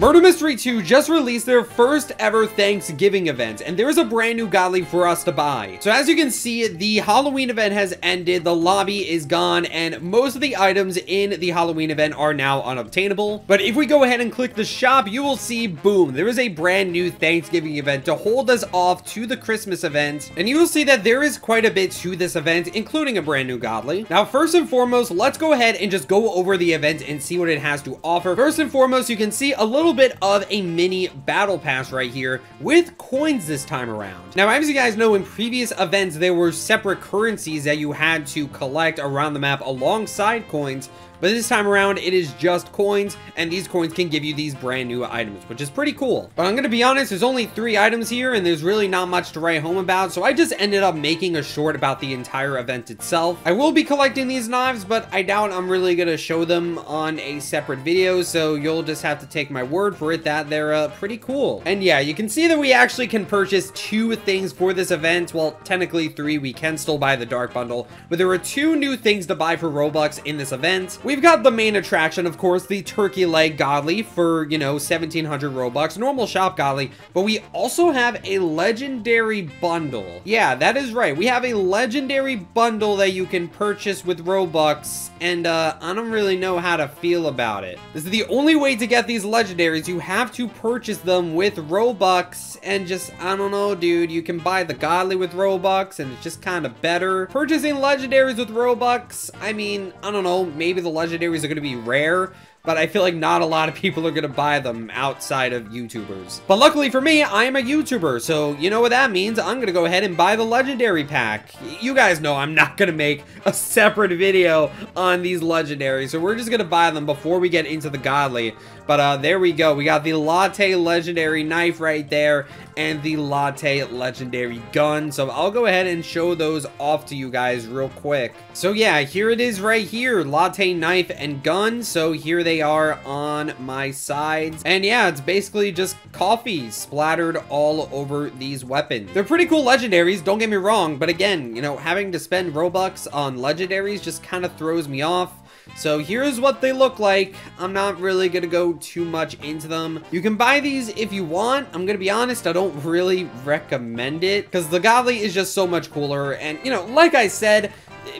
Murder Mystery 2 just released their first ever Thanksgiving event, and there is a brand new godly for us to buy. So as you can see, the Halloween event has ended, the lobby is gone, and most of the items in the Halloween event are now unobtainable. But if we go ahead and click the shop, you will see, boom, there is a brand new Thanksgiving event to hold us off to the Christmas event, and you will see that there is quite a bit to this event, including a brand new godly. Now, first and foremost, let's go ahead and just go over the event and see what it has to offer. First and foremost, you can see a little bit of a mini battle pass right here with coins this time around. Now, as you guys know, in previous events, there were separate currencies that you had to collect around the map alongside coins. But this time around, it is just coins, and these coins can give you these brand new items, which is pretty cool. But I'm gonna be honest, there's only 3 items here, and there's really not much to write home about, so I just ended up making a short about the entire event itself. I will be collecting these knives, but I doubt I'm really gonna show them on a separate video, so you'll just have to take my word for it that they're pretty cool. And yeah, you can see that we actually can purchase 2 things for this event. Well, technically 3, we can still buy the Dark Bundle, but there are 2 new things to buy for Robux in this event. We've got the main attraction, of course, the turkey leg godly for, you know, 1700 Robux, normal shop godly, but we also have a legendary bundle. Yeah, that is right. We have a legendary bundle that you can purchase with Robux, and I don't really know how to feel about it. This is the only way to get these legendaries. You have to purchase them with Robux, and just, I don't know, dude. You can buy the godly with Robux, and it's just kind of better. Purchasing legendaries with Robux, I mean, I don't know, maybe the legendaries are going to be rare, but I feel like not a lot of people are going to buy them outside of YouTubers. But luckily for me, I am a YouTuber, so you know what that means. I'm going to go ahead and buy the legendary pack. You guys know I'm not going to make a separate video on these legendaries, so we're just going to buy them before we get into the godly. But there we go. We got the latte legendary knife right there and the latte legendary gun. So I'll go ahead and show those off to you guys real quick. So yeah, here it is right here. Latte knife and gun. So here they are on my sides. And yeah, it's basically just coffee splattered all over these weapons. They're pretty cool legendaries, don't get me wrong. But again, you know, having to spend Robux on legendaries just kind of throws me off. So here's what they look like. I'm not really gonna go too much into them. You can buy these if you want. I'm gonna be honest, I don't really recommend it because the godly is just so much cooler. And you know, like I said,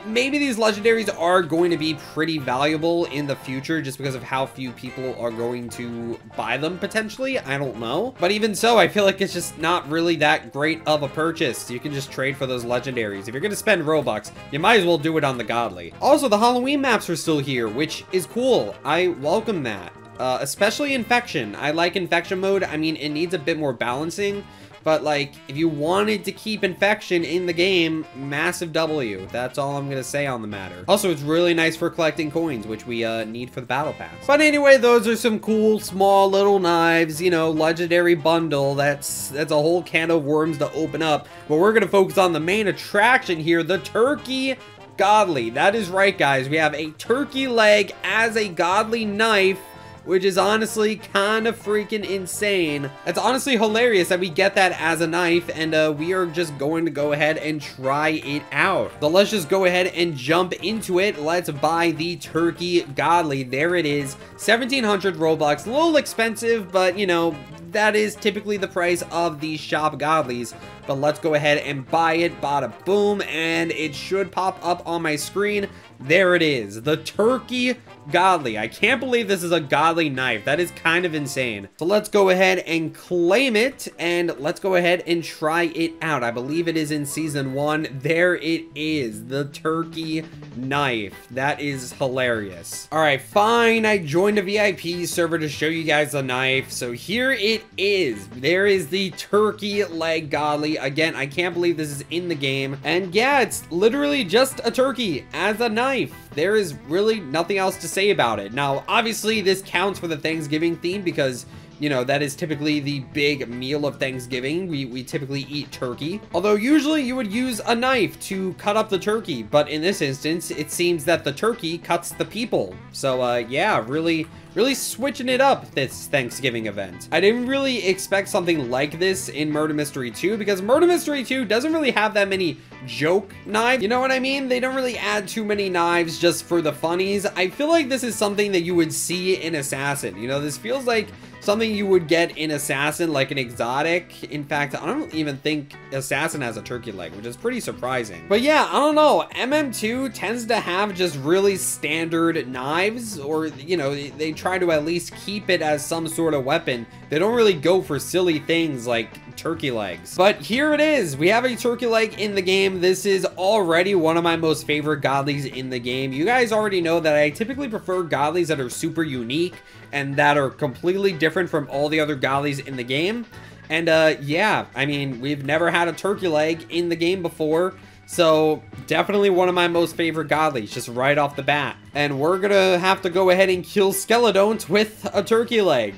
maybe these legendaries are going to be pretty valuable in the future just because of how few people are going to buy them potentially. I don't know. But even so, I feel like it's just not really that great of a purchase. You can just trade for those legendaries. If you're going to spend Robux, you might as well do it on the godly. Also, the Halloween maps are still here, which is cool. I welcome that. Especially Infection. I like Infection mode. I mean, it needs a bit more balancing. But, like, if you wanted to keep Infection in the game, massive W. That's all I'm gonna say on the matter. Also, it's really nice for collecting coins, which we need for the battle pass. But anyway, those are some cool, small, little knives, you know, legendary bundle. That's a whole can of worms to open up. But we're gonna focus on the main attraction here, the turkey godly. That is right, guys. We have a turkey leg as a godly knife, which is honestly kind of freaking insane. It's honestly hilarious that we get that as a knife, and we are just going to go ahead and try it out. So let's just go ahead and jump into it. Let's buy the turkey godly. There it is, 1700 Robux. A little expensive, but you know, that is typically the price of these shop godlies. But let's go ahead and buy it. Bada boom, and it should pop up on my screen. There it is, the turkey godly. I can't believe this is a godly knife. That is kind of insane. So let's go ahead and claim it, and let's go ahead and try it out. I believe it is in season 1. There it is, the turkey knife. That is hilarious. All right, fine. I joined a VIP server to show you guys the knife. So here it is. There is the turkey leg godly. Again, I can't believe this is in the game. And yeah, it's literally just a turkey as a knife. There is really nothing else to say about it. Now, obviously, this counts for the Thanksgiving theme because, you know, that is typically the big meal of Thanksgiving. We typically eat turkey. Although, usually you would use a knife to cut up the turkey. But in this instance, it seems that the turkey cuts the people. So, yeah, really switching it up this Thanksgiving event. I didn't really expect something like this in Murder Mystery 2 because Murder Mystery 2 doesn't really have that many joke knives. You know what I mean? They don't really add too many knives just for the funnies. I feel like this is something that you would see in Assassin. You know, this feels like something you would get in Assassin, like an exotic. In fact, I don't even think Assassin has a turkey leg, which is pretty surprising. But yeah, I don't know. MM2 tends to have just really standard knives, or, you know, they try to at least keep it as some sort of weapon. They don't really go for silly things like turkey legs. But here it is. We have a turkey leg in the game. This is already one of my most favorite godlies in the game. You guys already know that I typically prefer godlies that are super unique and that are completely different from all the other godlies in the game. And yeah, I mean, we've never had a turkey leg in the game before. So definitely one of my most favorite godlies, just right off the bat. And we're gonna have to go ahead and kill Skeledonts with a turkey leg.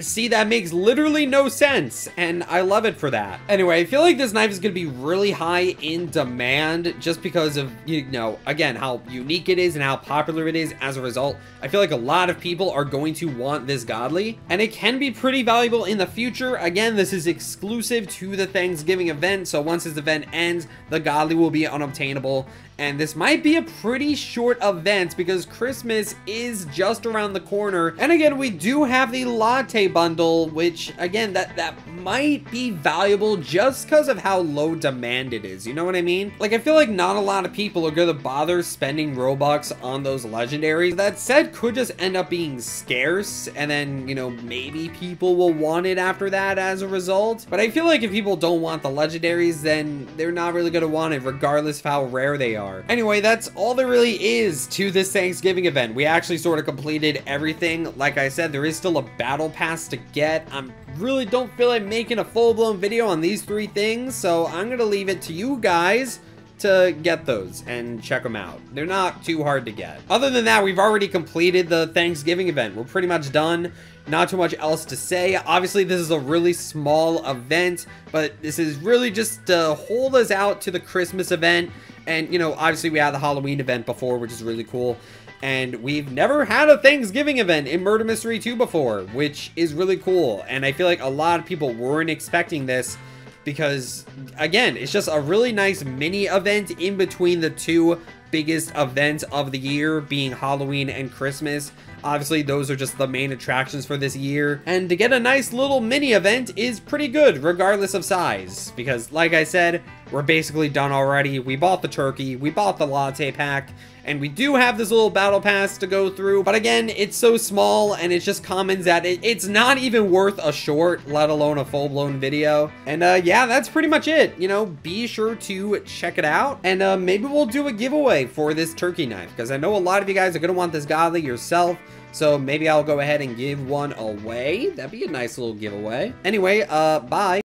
See, that makes literally no sense, and I love it for that. Anyway, I feel like this knife is going to be really high in demand just because of, you know, again, how unique it is and how popular it is. As a result, I feel like a lot of people are going to want this godly, and it can be pretty valuable in the future. Again, this is exclusive to the Thanksgiving event, so once this event ends, the godly will be unobtainable. And this might be a pretty short event because Christmas is just around the corner. And again, we do have the latte bundle, which again, that might be valuable just because of how low demand it is. You know what I mean? Like, I feel like not a lot of people are gonna bother spending Robux on those legendaries. That said, could just end up being scarce, and then, you know, maybe people will want it after that as a result. But I feel like if people don't want the legendaries, then they're not really gonna want it regardless of how rare they are. Anyway, that's all there really is to this Thanksgiving event. We actually sort of completed everything. Like I said, there is still a battle pass to get. I really don't feel like making a full-blown video on these 3 things, so I'm gonna leave it to you guys to get those and check them out. They're not too hard to get. Other than that, we've already completed the Thanksgiving event. We're pretty much done. Not too much else to say. Obviously, this is a really small event, but this is really just to hold us out to the Christmas event. And, you know, obviously we had the Halloween event before, which is really cool. And we've never had a Thanksgiving event in Murder Mystery 2 before, which is really cool. And I feel like a lot of people weren't expecting this because, again, it's just a really nice mini event in between the 2 biggest events of the year, being Halloween and Christmas. Obviously, those are just the main attractions for this year. And to get a nice little mini event is pretty good, regardless of size. Because, like I said, we're basically done already. We bought the turkey, we bought the latte pack, and we do have this little battle pass to go through. But again, it's so small, and it's just commons that it's not even worth a short, let alone a full-blown video. And yeah, that's pretty much it. You know, be sure to check it out. And maybe we'll do a giveaway for this turkey knife, because I know a lot of you guys are going to want this godly yourself. So maybe I'll go ahead and give one away. That'd be a nice little giveaway. Anyway, bye.